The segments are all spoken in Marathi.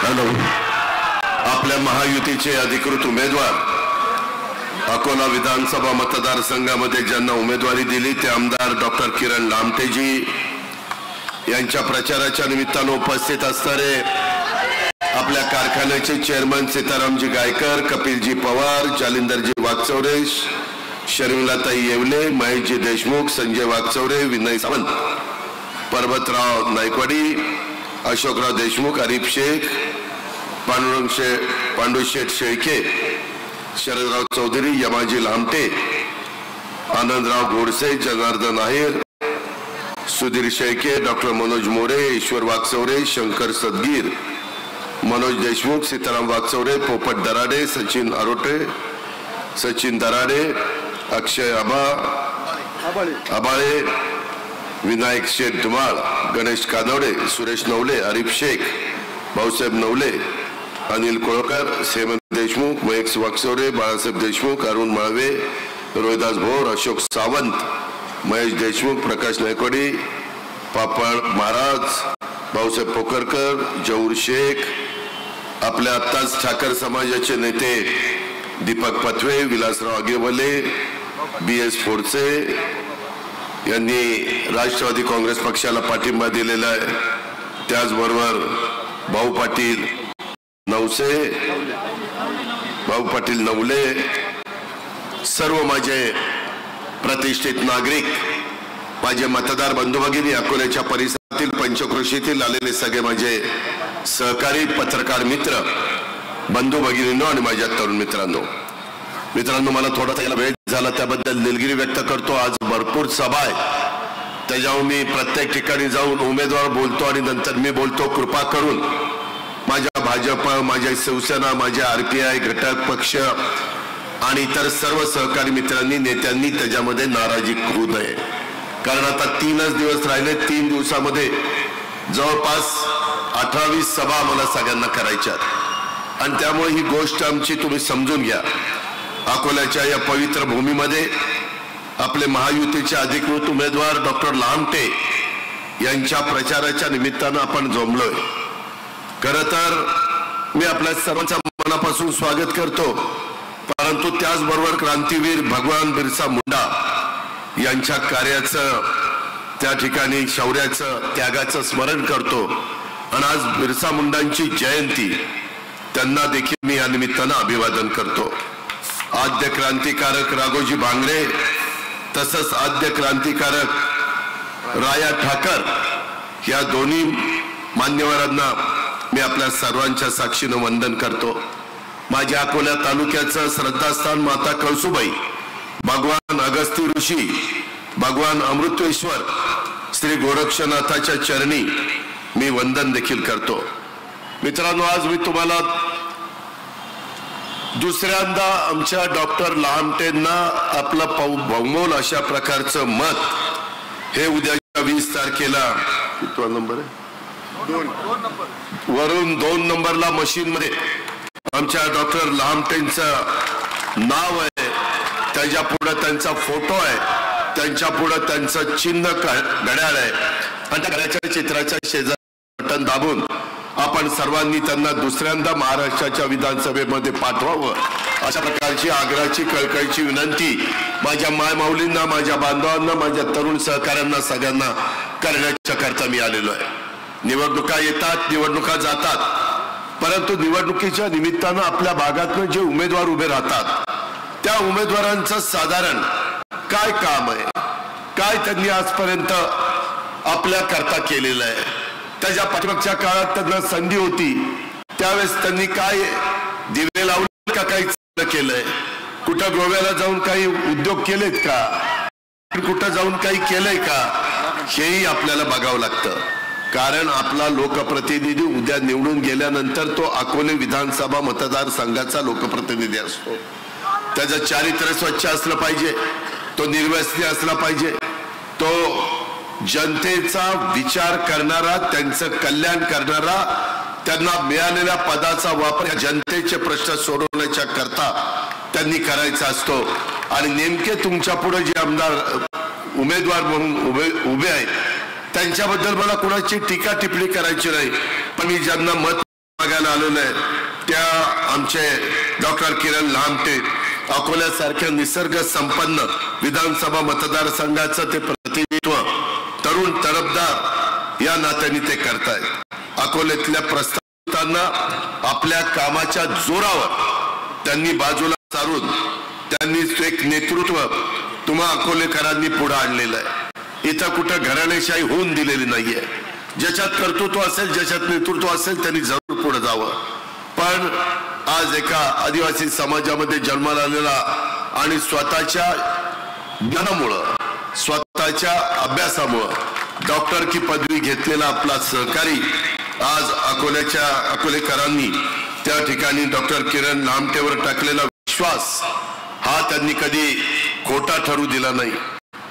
आपल्या महायुतीचे अधिकृत उमेदवार अकोला विधानसभा मतदारसंघामध्ये ज्यांना उमेदवारी दिली ते आमदार डॉक्टर किरण लामटेजी यांच्या प्रचाराच्या निमित्ताने उपस्थित असणारे आपल्या कारखान्याचे चेअरमन सीतारामजी गायकर, कपिलजी पवार, जालिंदरजी वागचौरे, शर्मिलाताई येवले, महेशजी देशमुख, संजय वागचौरे, विनय सावंत, पर्वतराव नायकवाडी, अशोकराव देशमुख, आरिफ शेख, पांडुशेठ शेळके, शरदराव चौधरी, यमाजी लामटे, आनंदराव गोडसे, जनार्दन आहेर, सुधीर शेळके, डॉक्टर मनोज मोरे, ईश्वर वागचौरे, शंकर सदगीर, मनोज देशमुख, सीताराम वागचौरे, पोपट दराडे, सचिन आरोटे, सचिन दराडे, अक्षय आबाळे, विनायक शेठ धुमाळ, गणेश कानवडे, सुरेश नवले, आरिफ शेख, भाऊसाहेब नवले, अनिल कोळकर, हेमंत देशमुख, महेश वागचौरे, बाळासाहेब देशमुख, अरुण माळवे, रोहिदास भोर, अशोक सावंत, महेश देशमुख, प्रकाश नायकवाडी, पापड महाराज, भाऊसाहेब पोकरकर, जौर शेख, आपल्या आत्ताच ठाकर समाजाचे नेते दीपक पथवे, विलासराव आगेवले, BS फोडसे यांनी राष्ट्रवादी काँग्रेस पक्षाला पाठिंबा दिलेला आहे. त्याचबरोबर भाऊ पाटील नवले, सर्व माझे प्रतिष्ठित नागरिक, माझे मतदार बंधू भगिनी, अकोल्याच्या परिसरातील पंचक्रोशीतील आलेले सगळे माझे सहकारी, पत्रकार मित्र, बंधू भगिनींनो आणि माझ्या तरुण मित्रांनो, मला थोडासा याला वेळ झाला त्याबद्दल दिलगिरी व्यक्त करतो. आज भरपूर सभा आहे, त्याच्यावर मी प्रत्येक ठिकाणी जाऊन उमेदवार बोलतो आणि नंतर मी बोलतो. कृपा करून माझ्या भाजप, माझ्या शिवसेना, माझ्या RPI घटक पक्ष आणि इतर सर्व सहकारी मित्रांनी, नेत्यांनी त्याच्यामध्ये नाराजी करू नये. कारण आता 3च दिवस राहिले. 3 दिवसामध्ये जवळपास 18-20 सभा मला सगळ्यांना करायच्यात आणि त्यामुळे ही गोष्ट आमची तुम्ही समजून घ्या. अकोल्याच्या या पवित्र भूमीमध्ये आपले महायुतीचे अधिकृत उमेदवार डॉक्टर लामटे यांच्या प्रचाराच्या निमित्तानं आपण जमलोय. खरं तर मी आपल्या सर्वांचं मनापासून स्वागत करतो, परंतु त्याचबरोबर क्रांतीवीर भगवान बिरसा मुंडा यांच्या कार्याचं, त्या ठिकाणी शौर्याचं, त्यागाचं स्मरण करतो. आणि आज बिरसा मुंडांची जयंती, त्यांना देखील मी या निमित्तानं अभिवादन करतो. आद्य क्रांतिकारक राघोजी भांगरे तसंच आद्य क्रांतिकारक राया ठाकर या दोन्ही मान्यवरांना मी आपल्या सर्वांच्या साक्षीनं वंदन करतो. माझ्या अकोला तालुक्याचं श्रद्धास्थान माता कळसुबाई, भगवान अगस्ती ऋषी, भगवान अमृतेश्वर, श्री गोरक्षनाथाच्या चरणी मी वंदन देखील करतो. मित्रांनो, आज मी तुम्हाला दुसऱ्यांदा आमच्या डॉक्टर लामटेंना आपलं बहुमोल अशा प्रकारचं मत हे उद्याच्या 20 तारखेला कितवा नंबर आहे, 2 वरून 2 नंबरला मशीन मध्ये आमच्या डॉक्टर लामटेंचं नाव आहे, त्याच्या पुढे त्यांचा फोटो आहे, त्यांच्या पुढे त्यांचं चिन्ह घड्याळ आहे आणि त्या घड्याळाच्या चित्राच्या शेजारी बटन दाबून आपण सर्वांनी त्यांना दुसऱ्यांदा महाराष्ट्राच्या विधानसभेमध्ये पाठवावं अशा प्रकारची आग्रहाची, कळकळीची विनंती माझ्या मायमाऊलींना, माझ्या बांधवांना, माझ्या तरुण सहकाऱ्यांना सगळ्यांना करण्याच्या करता मी आलेलो आहे. निवडणुका येतात, निवडणुका जातात, परंतु निवडणुकीच्या निमित्तानं आपल्या भागातनं जे उमेदवार उभे राहतात त्या उमेदवारांचं साधारण काय काम आहे, काय त्यांनी आजपर्यंत आपल्या करता केलेलं आहे, त्याच्या पाठीमागच्या काळात त्यांना संधी होती त्यावेळेस त्यांनी काय दिवे लावले का, काही केलंय, कुठं गोव्याला जाऊन काही उद्योग केलेत का, कुठं जाऊन काही केलंय का, हेही आपल्याला बघावं लागतं. कारण आपला लोकप्रतिनिधी उद्या निवडून गेल्यानंतर तो अकोले विधानसभा मतदारसंघाचा लोकप्रतिनिधी असतो. त्याचं चारित्र्य स्वच्छ असलं पाहिजे, तो निर्व्यसनी असला पाहिजे, तो जनतेचा विचार करणारा, त्यांचं कल्याण करणारा, त्यांना मिळालेल्या पदाचा वापर जनतेचे प्रश्न सोडवण्याच्या करता त्यांनी करायचा असतो. आणि नेमके तुमच्या पुढे जे आमदार उमेदवार म्हणून उभे आहेत त्यांच्याबद्दल मला कोणाची टीका टिप्पणी करायची नाही, पण मी ज्यांना मत मागायला आलेलो आहे त्या आमचे डॉक्टर किरण लामटे अकोल्यासारख्या निसर्ग संपन्न विधानसभा मतदारसंघाचं ते प्रतिनिधित्व तरुण तडफदार या नात्याने ते करतायत। अकोल्यातल्या प्रस्तावितांना आपल्या कामाच्या जोरावर त्यांनी बाजूला सारून त्यांनी एक नेतृत्व तुम्हा अकोलेकरांनी पुढे आणलेलं आहे। इथं कुठं घराणेशाही होऊन दिलेली नाहीये। ज्याच्यात कर्तृत्व असेल ज्याच्यात नेतृत्व असेल त्यांनी जरूर पुढे जावं। पण आज एका आदिवासी समाजामध्ये जन्माला आलेला आणि स्वतःच्या ज्ञानामुळं स्वतःच्या अभ्यासामुळं डॉक्टर की पदवी घेतलेला आपला सहकारी आज अकोलेकरांनी त्या ठिकाणी डॉक्टर किरण लामटेवर टाकलेला विश्वास हा त्यांनी कधी खोटा ठरू दिला नाही।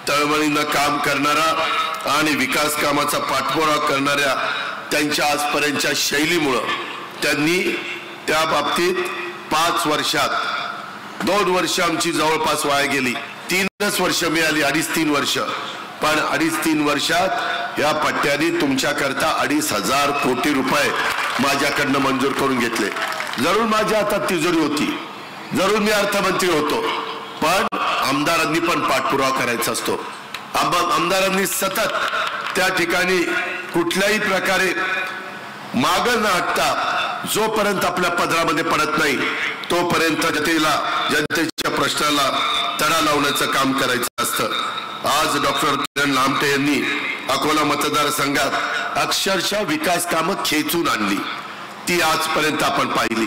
तळमळीनं काम करणारा आणि विकास कामाचा पाठपुरावा करणाऱ्या त्यांच्या आजपर्यंतच्या शैलीमुळं त्यांनी त्या बाबतीत 5 वर्षात 2 वर्ष आमची जवळपास वाया गेली, 3च वर्ष मिळाली, 2.5-3 वर्ष। पण 2.5-3 वर्षात या पट्ट्याने तुमच्याकरता 2,500 कोटी रुपये माझ्याकडनं मंजूर करून घेतले। जरूर माझ्या हातात तिजोरी होती, जरूर मी अर्थमंत्री होतो, पण आमदारांनी पण पाठपुरावा करायचा असतो। आमदारांनी सतत त्या ठिकाणी कुठल्याही प्रकारे माग न हटता जोपर्यंत आपल्या पदरामध्ये पडत नाही तोपर्यंत जनतेच्या प्रश्नाला तडा लावण्याचं काम करायचं असतं। आज डॉक्टर किरण लामटे यांनी अकोला मतदारसंघात अक्षरशः विकास कामं खेचून आणली, ती आजपर्यंत आपण पाहिली।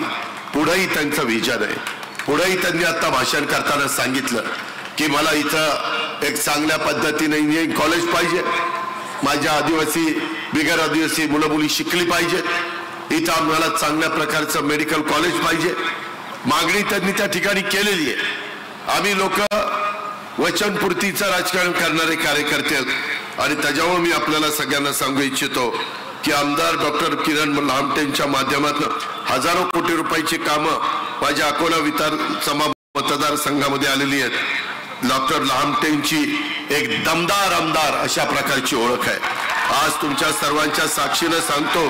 पुढेही त्यांचं विजन आहे। पुढेही त्यांनी आता भाषण करताना सांगितलं की मला इथं एक चांगल्या पद्धतीने इंजिनिअरिंग कॉलेज पाहिजे, माझ्या आदिवासी बिगर आदिवासी मुलं मुली शिकली पाहिजे, इथं आम्हाला चांगल्या प्रकारचं मेडिकल कॉलेज पाहिजे। मागणी त्यांनी त्या ठिकाणी केलेली आहे। आम्ही लोक वचनपूर्तीचं राजकारण करणारे कार्यकर्ते आणि त्याच्यावर मी आपल्याला सगळ्यांना सांगू इच्छितो की आमदार डॉक्टर किरण लामटेंच्या माध्यमातून हजारो कोटी रुपयाची कामं माझ्या अकोला विधानसभा मतदारसंघामध्ये आलेली आहेत। डॉक्टर लामटेंची एक दमदार आमदार अशा प्रकारची ओळख आहे। आज तुमच्या सर्वांच्या साक्षीने सांगतो,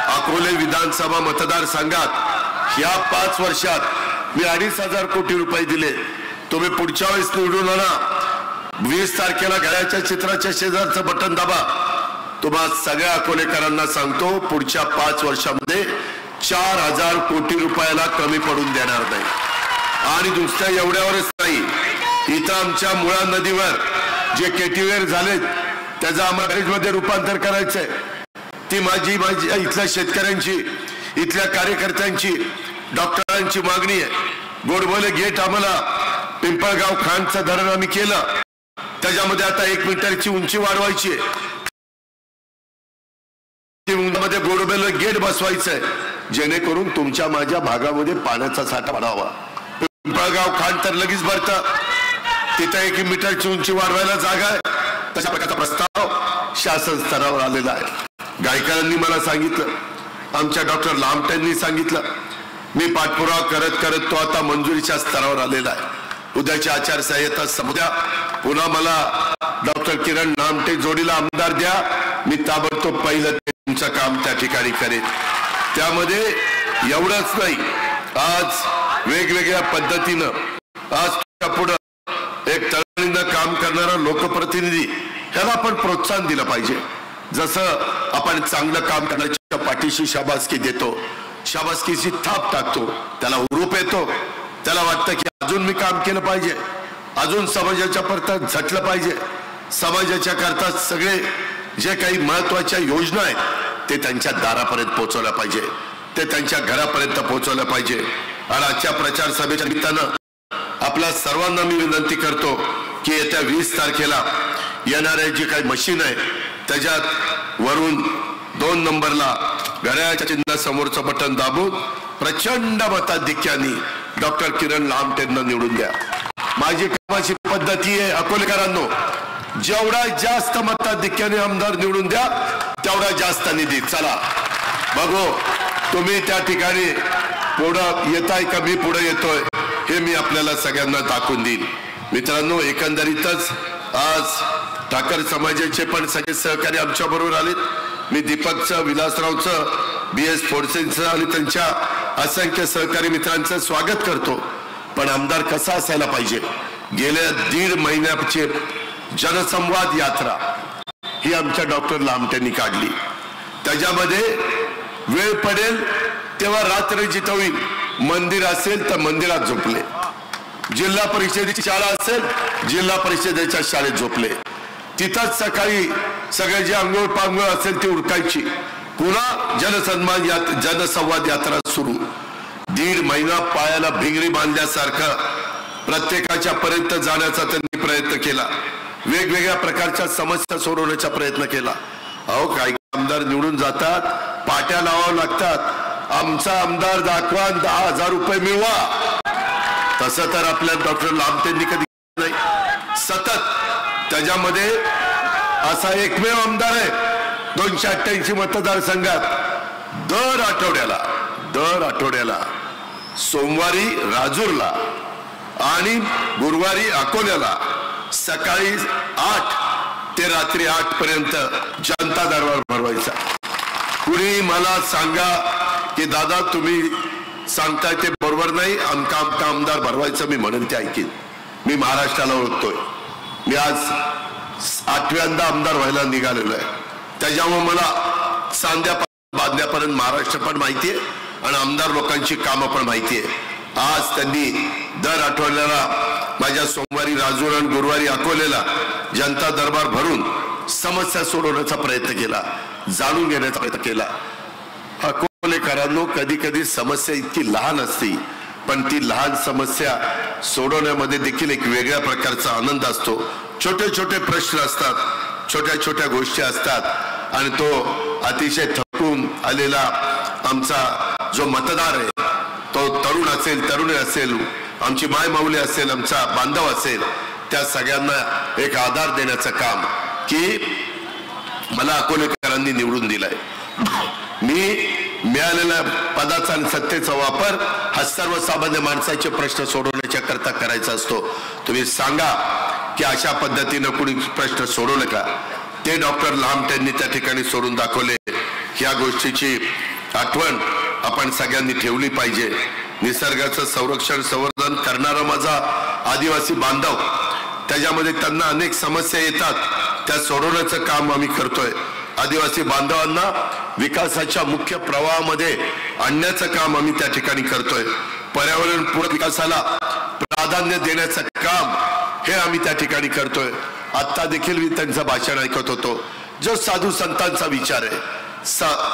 अकोले विधानसभा मतदारसंघात या 5 वर्षात मी 2,500 कोटी रुपये दिले। तुम्ही पुढच्या वेळेस निवडून आणा, 20 तारखेला घड्याच्या चित्राच्या शेजारचं बटन दाबा। तुम्हा सगळ्या अकोलेकरांना सांगतो, पुढच्या 5 वर्षामध्ये 4,000 कोटी रुपयाला कमी पडून देणार नाही। आणि दुसऱ्या एवढ्यावरच नाही, इथं आमच्या मुळा नदीवर जे केटीवेर झालेत त्याचं आम्हाला रूपांतर करायचंय। ती माझी इथल्या शेतकऱ्यांची, इथल्या कार्यकर्त्यांची, डॉक्टरांची मागणी आहे। गोडबोले गेट आम्हाला पिंपळगाव खानचं धरण आम्ही केलं, त्याच्यामध्ये आता 1 मीटरची उंची वाढवायची आहे, मध्ये गोडबोले गेट बसवायचंय जेणेकरून तुमच्या माझ्या भागामध्ये पाण्याचा साठा वाढावा। पिंपळगाव खान तर लगेच भरतं, तिथं 1 मीटरची उंची वाढवायला जागा आहे, तशा प्रकारचा प्रस्ताव शासन स्तरावर आलेला आहे। गायकरांनी मला सांगितलं, आमच्या डॉक्टर लामटेंनी सांगितलं, मी पाठपुरावा करत करत तो आता मंजुरीच्या स्तरावर आलेला आहे। उद्याच्या आचारसंहिता समुद्या पुन्हा मला डॉक्टर किरण लामटे जोडीला आमदार द्या, मी ताबडतोब पहिलं तुमचं काम त्या ठिकाणी करेन। त्यामध्ये एवढंच नाही, आज वेगवेगळ्या पद्धतीनं आज पुढे एक तळमळीनं काम करणारा लोकप्रतिनिधी ह्याला आपण प्रोत्साहन दिलं पाहिजे। जसं आपण चांगलं काम करण्याच्या पाठीशी शाबासकी देतो, शाबासकीची थाप टाकतो, त्याला हुरूप येतो, त्याला वाटतं की अजून मी काम केलं पाहिजे, अजून समाजाच्या परत झटलं पाहिजे, समाजाच्या करता सगळे जे काही महत्वाच्या योजना आहेत ते त्यांच्या दारापर्यंत पोहोचवल्या पाहिजे, ते त्यांच्या घरापर्यंत पोहोचवल्या पाहिजे। आणि आजच्या प्रचार सभेच्या निमित्तानं आपल्या सर्वांना मी विनंती करतो की येत्या 20 तारखेला येणाऱ्या जी काही मशीन आहे त्याच्यात वरून 2 नंबरला घड्याळाच्या चिन्हासमोरचं बटन दाबून प्रचंड मताधिक्याने डॉक्टर किरण लामटेंना निवडून द्या। माझी कामाची पद्धती आहे अकोलेकरांनो, जेवढा जास्त मताधिक्याने आमदार निवडून द्या तेवढा जास्त निधी। चला बघू तुम्ही त्या ठिकाणी पुढे येताय का मी पुढे येतोय हे मी आपल्याला सगळ्यांना दाखवून देईन। मित्रांनो, एकंदरीतच आज ठाकर समाजाचे पण सगळे सहकारी आमच्या बरोबर आलेत। मी दीपकचं, विलासरावचं BS फोर्सेचं आणि त्यांच्या असंख्य सहकारी मित्रांचं स्वागत करतो। पण आमदार कसा असायला पाहिजे? गेल्या 1.5 महिन्याची जनसंवाद यात्रा ही आमच्या डॉक्टर लामटेंनी काढली। त्याच्यामध्ये वेळ पडेल तेव्हा रात्र जितवी मंदिर असेल तर मंदिरात झोपले, जिल्हा परिषदेची शाळा असेल जिल्हा परिषदेच्या शाळेत झोपले, तिथंच सकाळी सगळे जे अंघोळ पांघोळ असेल ती उरकायची, पुन्हा जनसंवाद यात्रा सुरू। 1.5 महिना पायाला भिंगरी बांधल्यासारखं प्रत्येकाच्या पर्यंत जाण्याचा त्यांनी प्रयत्न केला, वेगवेगळ्या प्रकारच्या समस्या सोडवण्याचा प्रयत्न केला। अहो काही आमदार निवडून जातात, पाट्या लावावं लागतात, आमचा आमदार दाखवा 10,000 रुपये मिळवा, तसं तर आपल्या डॉक्टर लामटेंनी कधी नाही। सतत त्याच्यामध्ये असा एकमेव आमदार आहे 288 मतदारसंघात दर आठवड्याला सोमवारी राजूरला आणि गुरुवारी अकोल्याला सकाळी 8 ते रात्री 8 पर्यंत जनता दरबार भरवायचा। कुणी मला सांगा की दादा तुम्ही सांगताय ते बरोबर नाही, आमका आमदार भरवायचं, मी म्हणेन ते ऐकीन। मी महाराष्ट्राला ओळखतोय, मी आज 8व्यांदा आमदार व्हायला निघालेलो आहे, त्याच्यामुळे मला सांध्या बांधण्यापर्यंत महाराष्ट्र पण माहिती आहे आणि आमदार लोकांची कामं पण माहिती आहे। आज त्यांनी दर आठवड्याला माझ्या सोमवारी राजूर आणि गुरुवारी अकोल्याला जनता दरबार भरून समस्या सोडवण्याचा प्रयत्न केला, जाणून घेण्याचा प्रयत्न केला। अकोलेकरांनो, कधी कधी समस्या इतकी लहान असते पण ती लहान समस्या सोडवण्यामध्ये देखील एक वेगळ्या प्रकारचा आनंद असतो। छोटे छोटे प्रश्न असतात, छोट्या छोट्या गोष्टी असतात आणि तो अतिशय थकून आलेला आमचा जो मतदार आहे, तो तरुण असेल तरुणी असेल, आमची माय माऊली असेल, आमचा बांधव असेल, त्या सगळ्यांना एक आधार देण्याचं काम की मला अकोलेकरांनी निवडून दिलाय, मी मिळालेल्या पदाचा आणि सत्तेचा वापर हा सर्वसामान्य माणसाचे प्रश्न सोडवण्याच्या करता करायचा असतो। तुम्ही सांगा की अशा पद्धतीने कुणी प्रश्न सोडवले का? ते डॉक्टर लामटेंनी त्या ठिकाणी सोडून दाखवले। ह्या गोष्टीची आठवण आपण सगळ्यांनी ठेवली पाहिजे। निसर्गाचं संरक्षण संवर्धन करणारा माझा आदिवासी बांधव, त्याच्यामध्ये त्यांना अनेक समस्या येतात, त्या सोडवण्याचं काम आम्ही करतोय। आदिवासी बांधवांना विकासाच्या मुख्य प्रवाहामध्ये आणण्याचं काम आम्ही त्या ठिकाणी करतोय। पर्यावरण पूरक विकासाला प्राधान्य देण्याचं काम हे आम्ही त्या ठिकाणी करतोय। आता देखील मी त्यांचं भाषण ऐकत होतो, जो साधू संतांचा विचार आहे,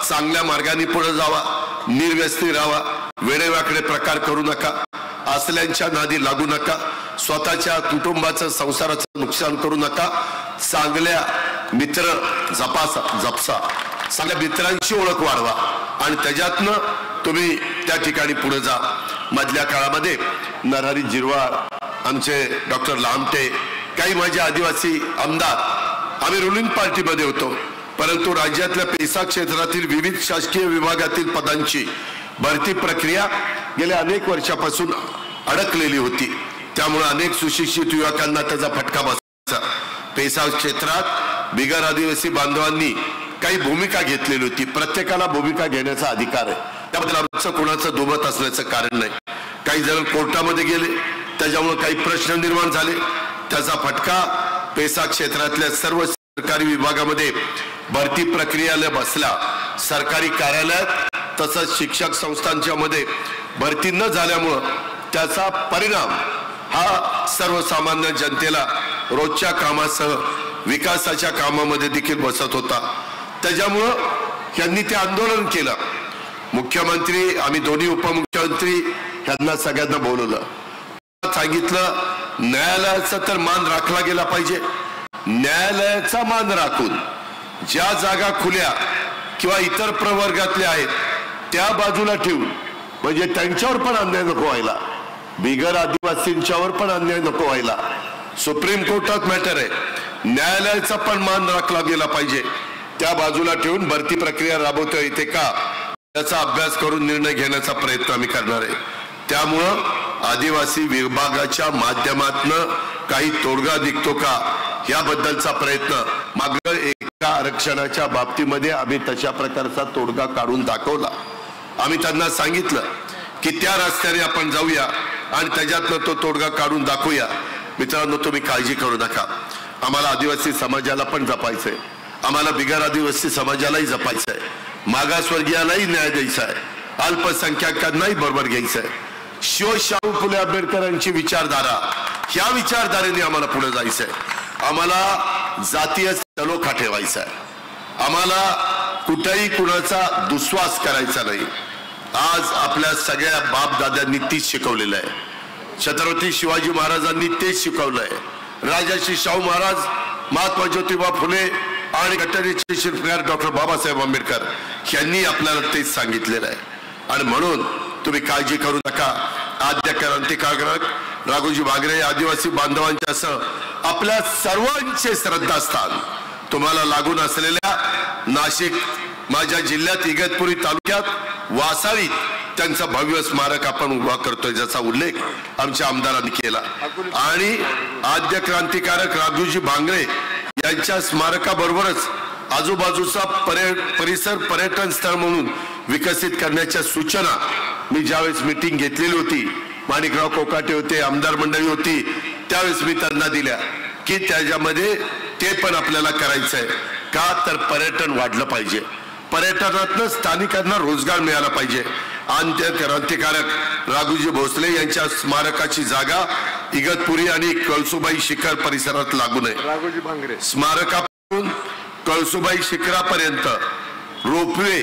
चांगल्या मार्गाने पुढे जावा, निर्व्यसनी राहावा, वेडेवाकडे प्रकार करू नका, असल्यांच्या नादी लागू नका, स्वतःच्या कुटुंबाचं संसाराचं नुकसान करू नका, चांगल्या मित्र जपसा, चांगल्या मित्रांची ओळख वाढवा आणि त्याच्यातनं तुम्ही त्या ठिकाणी पुढे जा। मधल्या काळामध्ये नरहरी जिरवाळ, आमचे डॉक्टर लामटे, काही माझे आदिवासी आमदार, आम्ही रुलिंग पार्टीमध्ये होतो, परंतु राज्यातल्या पेसा क्षेत्रातील विविध शासकीय विभागातील पदांची भरती प्रक्रिया गेल्या अनेक वर्षापासून अडकलेली होती, त्यामुळे अनेक सुशिक्षित युवकांना त्याचा फटका बसायचा। पेसा क्षेत्रात बिगर आदिवासी बांधवांनी काही भूमिका घेतलेली होती, प्रत्येकाला भूमिका घेण्याचा अधिकार आहे, त्याबद्दल आमचं कोणाचं दुमत असण्याचं कारण नाही। काही जण कोर्टामध्ये गेले, त्याच्यामुळे काही प्रश्न निर्माण झाले, त्याचा फटका पेसा क्षेत्रातल्या सर्व सरकारी विभागामध्ये भरती प्रक्रियेला बसला। सरकारी कार्यालयात तसंच शिक्षक संस्थांच्या मध्ये भरती न झाल्यामुळे त्याचा परिणाम हा सर्वसामान्य जनतेला रोजच्या कामासह विकासाच्या कामामध्ये देखील बसत होता। त्याच्यामुळं यांनी ते आंदोलन केलं। मुख्यमंत्री, आम्ही दोन्ही उपमुख्यमंत्री यांना सगळ्यांना बोलवलं, सांगितलं न्यायालयाचा तर मान राखला गेला पाहिजे, न्यायालयाचा मान राखून ज्या जागा खुल्या किंवा इतर प्रवर्गातल्या आहेत त्या बाजूला ठेवून, म्हणजे त्यांच्यावर पण अन्याय नको व्हायला, बिगर आदिवासींच्यावर पण अन्याय नको व्हायला। सुप्रीम कोर्टात मॅटर आहे, न्यायालयाचा पण मान राखला गेला पाहिजे, त्या बाजूला ठेवून भरती प्रक्रिया राबवता येते का त्याचा अभ्यास करून निर्णय घेण्याचा प्रयत्न आम्ही करणार आहे। त्यामुळं आदिवासी विभागाच्या माध्यमातून काही तोडगा निघतो का याबद्दलचा प्रयत्न मागील आरक्षणाच्या बाबतीमध्ये आम्ही तशा प्रकारचा तोडगा काढून दाखवला। आम्ही त्यांना सांगितलं की त्या रस्त्याने आपण जाऊया आणि त्याच्यातनं तो तोडगा काढून दाखवूया। मित्रांनो, तुम्ही काळजी करू नका, आम्हाला आदिवासी समाजाला पण जपायचंय, आम्हाला बिगर आदिवासी समाजालाही जपायचंय, मागासवर्गीयालाही न्याय द्यायचा आहे, अल्पसंख्याकांनाही बरोबर घ्यायचं आहे। शाहू फुले आंबेडकरांची विचारधारा, ह्या विचारधारेने आम्हाला पुढे जायचंय। आम्हाला जातीय सलोखा ठेवायचा आहे, आम्हाला कुठेही कुणाचा दुस्वास करायचा नाही। आज आपल्या सगळ्या बाप दाद्यांनी तीच शिकवलेलं आहे, छत्रपती शिवाजी महाराजांनी तेच शिकवलंय, राजर्षी शाहू महाराज, महात्मा ज्योतिबा फुले आणि घटनेचे शिल्पकार डॉक्टर बाबासाहेब आंबेडकर यांनी आपल्याला तेच सांगितलेलं आहे। आणि म्हणून तुम्ही काळजी करू नका। आद्य क्रांतिकारक राघोजी भांगरे आदिवासी बांधवांच्या सह आपल्या सर्वांचे श्रद्धास्थान तुम्हाला लागून असलेल्या नाशिक माझ्या जिल्ह्यात इगतपुरी तालुक्यात वासाळीत त्यांचा भव्य स्मारक आपण उभा करतोय, ज्याचा उल्लेख आमच्या आमदारांनी केला। आणि आद्य क्रांतिकारक राघोजी भांगरे यांच्या स्मारकाबरोबरच आजूबाजूचा परिसर पर्यटन स्थळ म्हणून विकसित करण्याच्या सूचना मी ज्यावेळेस मीटिंग घेतलेली होती, माणिकराव कोकाटे होते, आमदार मंडळी होती, त्यावेळेस मी त्यांना दिल्या की त्याच्यामध्ये ते पण आपल्याला करायचंय। का तर पर्यटन वाढलं पाहिजे, पर्यटनातनं स्थानिकांना रोजगार मिळाला पाहिजे। आद्य क्रांतिकारक राघोजी भोसले यांच्या स्मारकाची जागा इगतपुरी आणि कळसुबाई शिखर परिसरात लागू नये। राघोजी भांगरे स्मारकापासून कळसुबाई शिखरापर्यंत रोपवे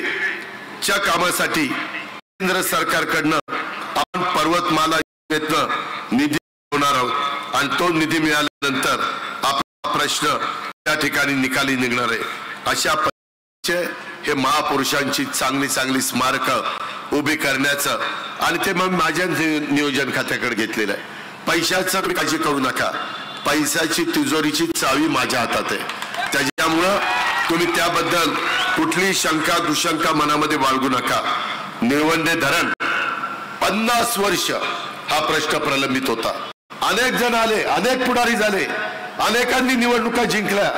च्या कामासाठी केंद्र सरकारकडनं आपण पर्वतमाला योजनेतनं निधी होणार आहोत आणि तो निधी मिळाल्यानंतर आपला प्रश्न त्या ठिकाणी निकाली निघणार आहे। अशा पद्धतीचे हे महापुरुषांची चांगली चांगली स्मारकं उभी करण्याचं आणि ते मग माझ्या नियोजन खात्याकडे घेतलेलं आहे। पैशाचं काळजी करू नका, पैशाची तिजोरीची चावी माझ्या हातात आहे, त्याच्यामुळं तुम्ही त्याबद्दल कुठली शंका दुशंका मनामध्ये बाळगू नका। निळवंडे धरण 50 वर्ष हा प्रश्न प्रलंबित होता, अनेक जण आले, अनेक पुढारी झाले, अनेकांनी निवडणुका जिंकल्या,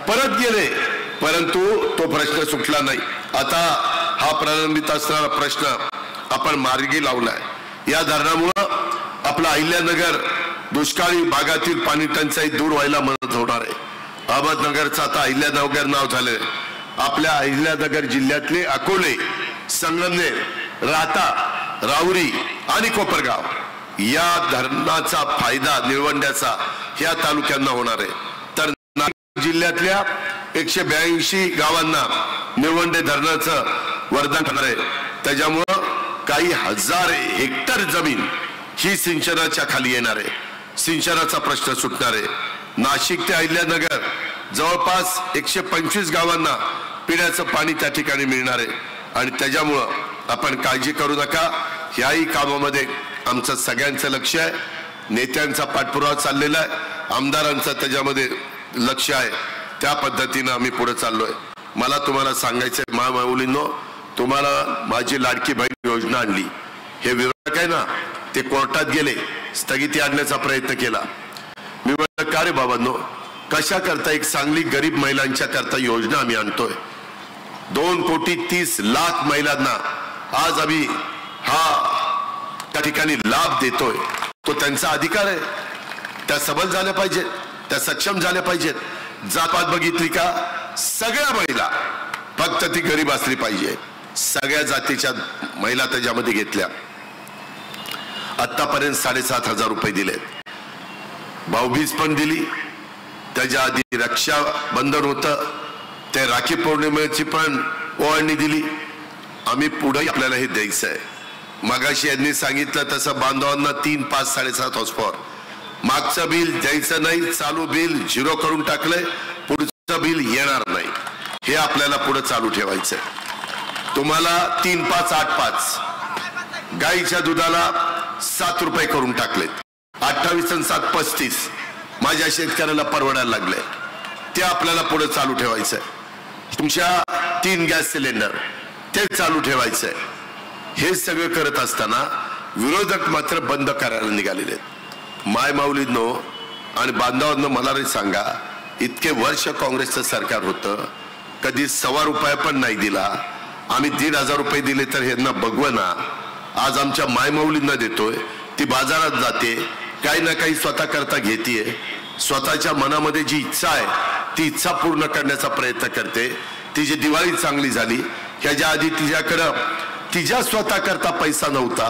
परत गेले, परंतु तो प्रश्न सुटला नाही। आता हा प्रलंबित असणारा प्रश्न आपण मार्गी लावलाय। या धरणामुळं आपला अहिल्यानगर दुष्काळी भागातील पाणी टंचाई दूर व्हायला मदत होणार आहे। अहमदनगरचं आता अहिल्यानगर नाव झालंय। आपल्या अहिल्यानगर जिल्ह्यातले अकोले, संगमनेर, राहता, राहुरी आणि कोपरगाव या धरणाचा फायदा निळवंड्याचा ह्या तालुक्यांना होणार आहे। तर नाशिक जिल्ह्यातल्या 182 गावांना निळवंडे धरणाचं वरदान होणार आहे। त्याच्यामुळं काही हजार हेक्टर जमीन ही सिंचनाच्या खाली येणार आहे, सिंचनाचा प्रश्न सुटणार आहे। नाशिक ते अहिल्यानगर जवळपास 125 गावांना पिण्याचं पाणी त्या ठिकाणी मिळणार आहे आणि त्याच्यामुळं आपण काळजी करू नका। ह्याही कामामध्ये आमचं सगळ्यांचं लक्ष आहे, नेत्यांचा पाठपुरावा चाललेला आहे, आमदारांचं त्याच्यामध्ये लक्ष आहे, त्या पद्धतीनं आम्ही पुढे चाललोय। मला तुम्हाला सांगायचंय माऊलींनो, तुम्हाला माझी लाडकी बहीण योजना आणली, हे विरोधक आहे ना ते कोर्टात गेले, स्थगिती आणण्याचा प्रयत्न केला। मी म्हटलं का रे बाबांनो, कशा करता एक चांगली गरीब महिलांच्या करता योजना आम्ही आणतोय, 2,30,00,000 महिलांना आज आम्ही हा त्या ठिकाणी लाभ देतोय, तो त्यांचा अधिकार आहे। त्या सबल झाल्या पाहिजेत, त्या सक्षम झाल्या पाहिजेत। जातपात बघितली का, सगळ्या महिला, फक्त ती गरीब असली पाहिजे, सगळ्या जातीच्या महिला त्याच्यामध्ये घेतल्या। आतापर्यंत 7,500 रुपये दिलेत, भाऊबीज पण दिली, त्याच्या आधी रक्षाबंधन होतं, ते राखी पौर्णिमेची पण ओवाळणी दिली। आम्ही पुढे आपल्याला हे द्यायचं आहे। मगाशी यांनी सांगितलं तसं बांधवांना 3, 5, 7.5 हॉर्स पॉवर, मागचं बिल द्यायचं नाही, चालू बिल 0 करून टाकलंय, पुढचं बिल येणार नाही, हे आपल्याला पुढे चालू ठेवायचंय। तुम्हाला 3, 5, 8, 5 गाईच्या दुधाला 7 रुपये करून टाकलेत, 28 आणि 7 35 माझ्या शेतकऱ्याला परवडायला लागले, ते आपल्याला पुढे चालू ठेवायचंय। तुमच्या 3 गॅस सिलेंडर ते चालू ठेवायचंय। हे सगळं करत असताना विरोधक मात्र बंद करायला निघालेले आहेत। माय माऊलींनो आणि बांधवांनो, मला रे सांगा, इतके वर्ष काँग्रेसचं सरकार होतं, कधी ₹1.25 पण नाही दिला। आम्ही 1,500 रुपये दिले तर ह्यांना बघवना। आज आमच्या मायमौलींना देतोय, ती बाजारात जाते, काही ना काही स्वतः करता घेतीये, स्वतःच्या मनामध्ये जी इच्छा आहे ती इच्छा पूर्ण करण्याचा प्रयत्न करते। तिची दिवाळी चांगली झाली, ह्याच्या आधी तिच्याकडं तिच्या स्वतः करता पैसा नव्हता,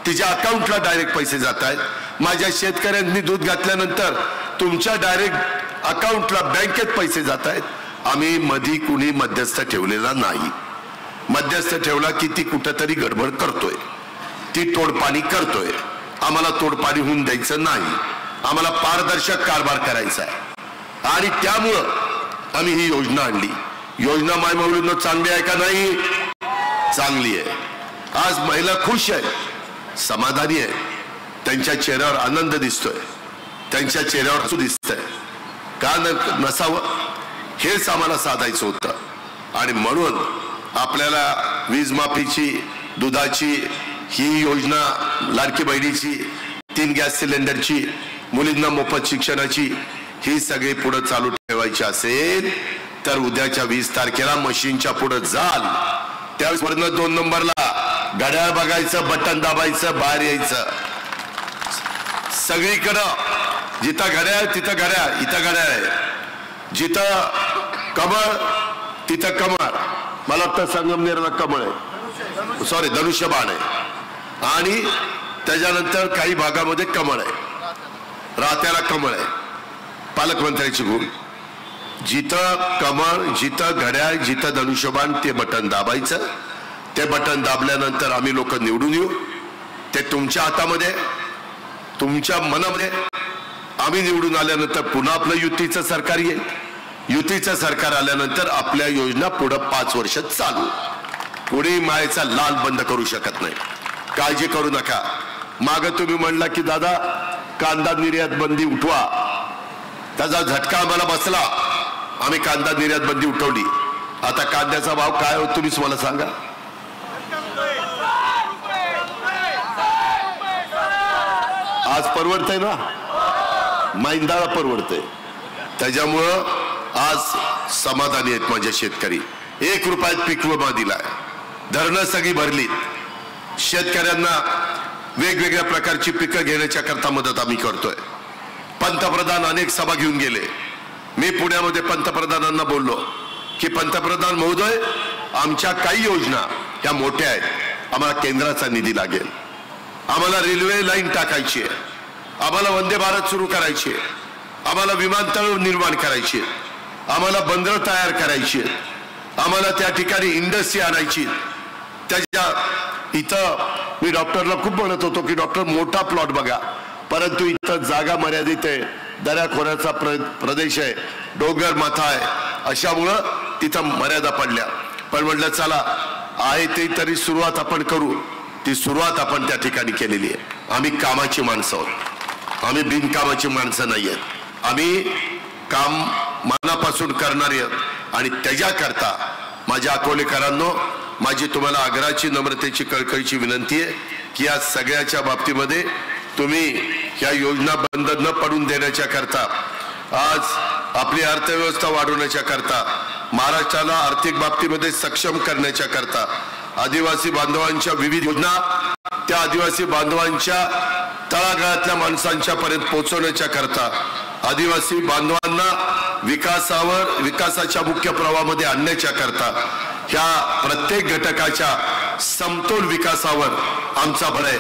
तिच्या अकाउंटला डायरेक्ट पैसे जात आहेत। माझ्या शेतकऱ्यांनी दूध घातल्यानंतर तुमच्या डायरेक्ट अकाउंटला बँकेत पैसे जात आहेत। आम्ही मधी कुणी मध्यस्थ ठेवलेला नाही। मध्यस्थ ठेवला की ती कुठेतरी गडबड करतोय, ती तोडपाणी करतोय। आम्हाला तोडपाणी होऊन द्यायचं नाही, आम्हाला पारदर्शक कारभार करायचा आहे आणि त्यामुळं आम्ही ही योजना आणली। योजना मायमौलींना चांगली आहे का नाही? चांगली आहे। आज महिला खुश आहे, समाधानी आहे, त्यांच्या चेहऱ्यावर आनंद दिसतोय, त्यांच्या चेहऱ्यावर हसू दिसतंय। का नसावं? हेच आम्हाला साधायचं होतं आणि म्हणून आपल्याला वीज माफीची, दुधाची ही योजना, लाडकी बहिणीची, 3 गॅस सिलेंडरची, मुलींना मोफत शिक्षणाची, ही सगळी पुढे चालू ठेवायची असेल तर उद्याच्या 20 तारखेला मशीनच्या पुढे जाल, त्यावेळेस वरनं 2 नंबरला घड्याळ बघायचं, बटन दाबायचं, बाहेर यायचं। सगळीकडं जिथं घड्याळ तिथं घड्याळ, इथं घड्याळ आहे, जिथं कमळ तिथं कमळ, मला वाटतं संगमनेरला कमळ आहे, सॉरी धनुष्यबाण आहे, आणि त्याच्यानंतर काही भागामध्ये कमळ आहे, रात्याला कमळ आहे। पालकमंत्र्याची गुण, जिथं कमळ, जिथं घड्याळ, जिथं धनुष्यबाण ते बटन दाबायचं। ते बटन दाबल्यानंतर आम्ही लोक निवडून येऊ, ते तुमच्या हातामध्ये, तुमच्या मनामध्ये। आम्ही निवडून आल्यानंतर पुन्हा आपलं युतीचं सरकार येईल, युतीचं सरकार आल्यानंतर आपल्या योजना पुढे 5 वर्ष चालू। कोणी मायेचा लाल बंद करू शकत नाही, काळजी करू नका। माग तुम्ही म्हणला की दादा कांदा निर्यात बंदी उठवा, त्याचा झटका आम्हाला बसला, आम्ही कांदा निर्यात बंदी उठवली। आता कांद्याचा भाव काय होतो तुम्हीच मला सांगा। आज परवडतंय ना, मैंदाळा परवडतंय, त्याच्यामुळं आज समाधानी आहेत माझे शेतकरी। 1 रुपयात पीक विमा दिलाय, धरणं सगळी भरली, शेतकऱ्यांना वेगवेगळ्या प्रकारची पिकं घेण्याच्या करता मदत आम्ही करतोय। पंतप्रधान अनेक सभा घेऊन गेले, मी पुण्यामध्ये पंतप्रधानांना बोललो की पंतप्रधान महोदय, आमच्या काही योजना त्या मोठ्या आहेत, आम्हाला केंद्राचा निधी लागेल, आम्हाला रेल्वे लाईन टाकायची आहे, आम्हाला वंदे भारत सुरू करायची आहे, आम्हाला विमानतळ निर्माण करायची आहे, आम्हाला बंदरं तयार करायची आहेत, आम्हाला त्या ठिकाणी इंडस्ट्री आणायची। त्याच्या इथं मी डॉक्टरला खूप म्हणत होतो की डॉक्टर मोठा प्लॉट बघा, परंतु इथं जागा मर्यादित आहे, दऱ्याखोऱ्याचा प्रदेश आहे, डोंगर माथा आहे, अशामुळं तिथं मर्यादा पडल्या। पण म्हटलं चला आहे ते तरी सुरुवात आपण करू, ती सुरुवात आपण त्या ठिकाणी केलेली आहे। आम्ही कामाची माणसं आहोत, आम्ही बिनकामाची माणसं नाही आहेत, आम्ही काम मनापासून करणारी आहोत। आणि त्याच्याकरता माझ्या अकोलेकरांनो, माझी तुम्हाला आग्रहाची, नम्रतेची, कळकळीची विनंती आहे की या सगळ्याच्या बाबतीमध्ये तुम्ही या योजना बंद न पडून देण्याच्या करता, आज आपली अर्थव्यवस्था वाढवण्याच्या करता, महाराष्ट्राला आर्थिक बाबतीमध्ये सक्षम करण्याच्या करता, आदिवासी बांधवांच्या विविध योजना त्या आदिवासी बांधवांच्या तळागाळातल्या माणसांच्या पर्यंत पोहोचवण्याच्या करता, आदिवासी बांधवांना विकासाच्या मुख्य प्रवाहामध्ये आणण्याच्या करता, ह्या प्रत्येक घटकाच्या समतोल विकासावर आमचा भर आहे।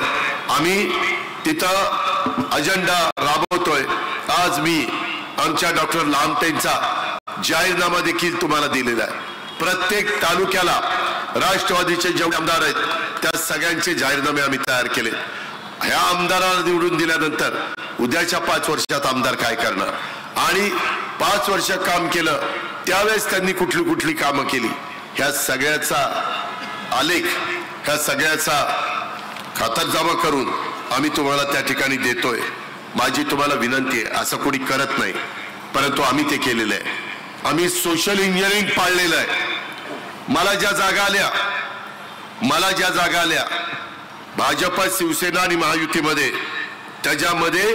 आम्ही तिथं अजेंडा राबवतोय। आज मी आमच्या डॉक्टर लामटेंचा जाहीरनामा देखील तुम्हाला दिलेला आहे। प्रत्येक तालुक्याला राष्ट्रवादीचे जेवढे आमदार आहेत त्या सगळ्यांचे जाहीरनामे आम्ही तयार केले। ह्या आमदाराला निवडून दिल्यानंतर उद्याच्या 5 वर्षात आमदार काय करणार आणि 5 वर्ष काम केलं त्यावेळेस त्यांनी कुठली कुठली कामं केली, ह्या सगळ्याचा आलेख, ह्या सगळ्याचा खातरजमा करून आम्ही तुम्हाला त्या ठिकाणी देतोय। माझी तुम्हाला विनंती आहे, असं कोणी करत नाही, परंतु आम्ही ते केलेलं आहे। आम्ही सोशल इंजिनिअरिंग पाळलेलं आहे। मला ज्या जागा आल्या भाजप, शिवसेना आणि महायुतीमध्ये, त्याच्यामध्ये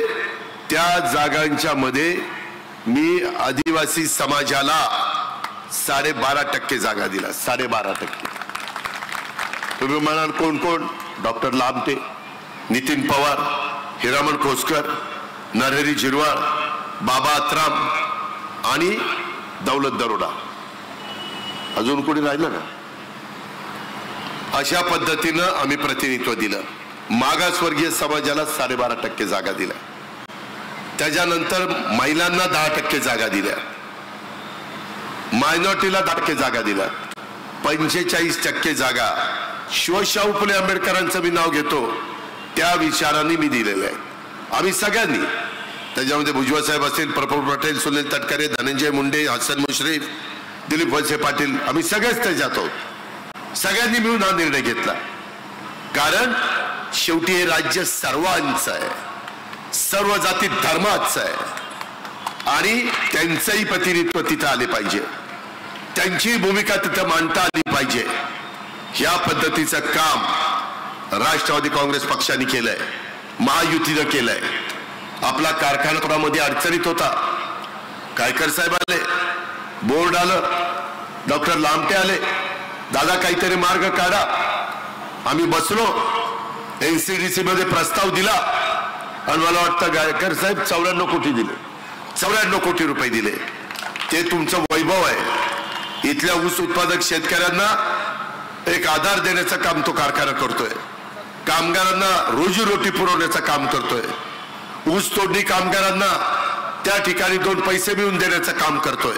त्या जागांच्या मध्ये मी आदिवासी समाजाला 12.5% जागा दिल्या. 12.5%. तुम्ही म्हणाल कोण कोण? डॉक्टर लामटे, नितीन पवार, हिरामण खोसकर, नरहरी झिरवाळ, बाबा अत्राम आणि दौलत दरोडा. अजून कोणी राहिलं ना? अशा पद्धतीनं आम्ही प्रतिनिधित्व दिलं. मागासवर्गीय समाजाला 12.5% जागा दिल्या. त्याच्यानंतर महिलांना 10% जागा दिल्या. मायनॉरिटीला 10% जागा दिल्या. 45% जागा शिवशाहू फुले आंबेडकरांचं मी नाव घेतो त्या विचारांनी मी दिलेलं आहे. आम्ही सगळ्यांनी, त्याच्यामध्ये भुजबळ साहेब असतील, प्रफुल्ल पटेल, सुनील तटकरे, धनंजय मुंडे, हसन मुश्रीफ, दिलीप वळसे पाटील, आम्ही सगळेच त्याच्यात आहोत. सगळ्यांनी मिळून हा निर्णय घेतला. कारण शेवटी हे राज्य सर्वांचं आहे, सर्व जाती धर्माचं आहे आणि त्यांचंही प्रतिनिधित्व तिथं आले पाहिजे, त्यांची भूमिका तिथं मांडता आली पाहिजे. या पद्धतीचं काम राष्ट्रवादी काँग्रेस पक्षाने केलंय, महायुतीनं केलंय. आपला कारखानापुरामध्ये अडचणीत होता, कायकर साहेब आले, बोर्ड आलं, डॉक्टर लामटे आले, दादा काहीतरी मार्ग काढा. आम्ही बसलो, NCDC मध्ये प्रस्ताव दिला आणि मला वाटतं गायकर साहेब 94 कोटी दिले, 94 कोटी रुपये दिले. ते तुमचं वैभव आहे. इथल्या ऊस उत्पादक शेतकऱ्यांना एक आधार देण्याचं काम तो कारखाना करतोय, कामगारांना रोजीरोटी पुरवण्याचं काम करतोय, ऊस तोडणी कामगारांना त्या ठिकाणी 2 पैसे मिळवून देण्याचं काम करतोय.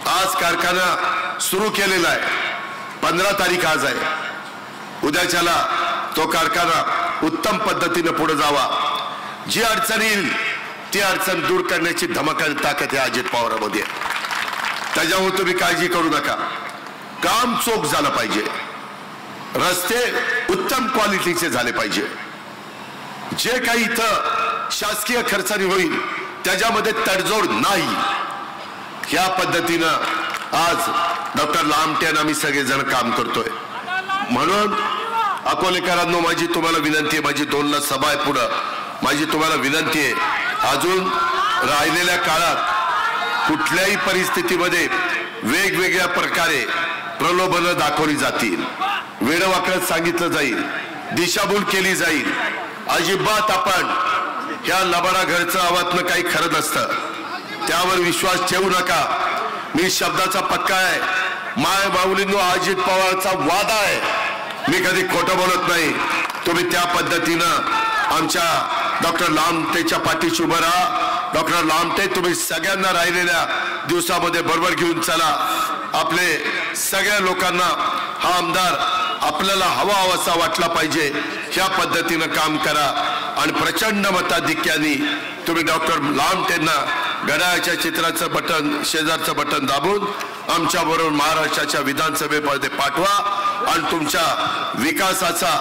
आज कारखाना सुरू केलेला आहे. 15 तारीख आज आहे. उद्याच्याला तो कारखाना उत्तम पद्धतीने पुढे जावा. जी अडचण येईल ती अडचण दूर करण्याची धमक आणि ताकद आहे अजित पवारांमध्ये. त्याच्यामुळे तुम्ही काळजी करू नका. काम चोख झालं पाहिजे, रस्ते उत्तम क्वालिटीचे झाले पाहिजे. जे काही इथं शासकीय खर्चाने होईल त्याच्यामध्ये तडजोड नाही. या पद्धतीनं आज डॉक्टर लामटे आणि आम्ही सगळेजण काम करतोय. म्हणून अकोलेकरांनो, माझी तुम्हाला विनंती आहे, माझी 2 ला सभा आहे पुढं, माझी तुम्हाला विनंती आहे, अजून राहिलेल्या काळात कुठल्याही परिस्थितीमध्ये वेगवेगळ्या प्रकारे प्रलोभनं दाखवली जातील, वेडवाकड सांगितलं जाईल, दिशाभूल केली जाईल. अजिबात आपण ह्या लबाडा घरचं आवातनं काही खरं नसतं, त्यावर विश्वास ठेवू नका. मी शब्दाचा पक्का आहे. माय माऊलींनो, अजित पवारचा वादा आहे, मी कधी खोटं बोलत नाही. तुम्ही त्या पद्धतीनं आमच्या डॉक्टर लामटेच्या पाठीशी उभं राहा. डॉक्टर लामटे, तुम्ही सगळ्यांना राहिलेल्या दिवसामध्ये बरोबर घेऊन चला. आपले सगळ्या लोकांना हा आमदार आपल्याला हवासा वाटला पाहिजे, ह्या पद्धतीनं काम करा आणि प्रचंड मताधिक्याने तुम्ही डॉक्टर लामटेंना घड्याळाच्या चित्राचं बटन, शेजारचं बटन दाबून आमच्या बरोबर महाराष्ट्राच्या विधानसभेमध्ये पाठवा आणि तुमच्या विकासाचा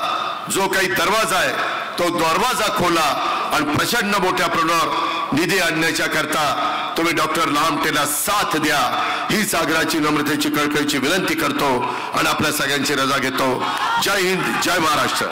जो काही दरवाजा आहे तो दरवाजा खोला आणि प्रचंड मोठ्या प्रमाणावर निधी आणण्याच्या करता तुम्ही डॉक्टर लामटेला साथ द्या. ही सागराची नम्रतेची कळकळीची विनंती करतो आणि आपल्या सगळ्यांची रजा घेतो. जय हिंद, जय महाराष्ट्र.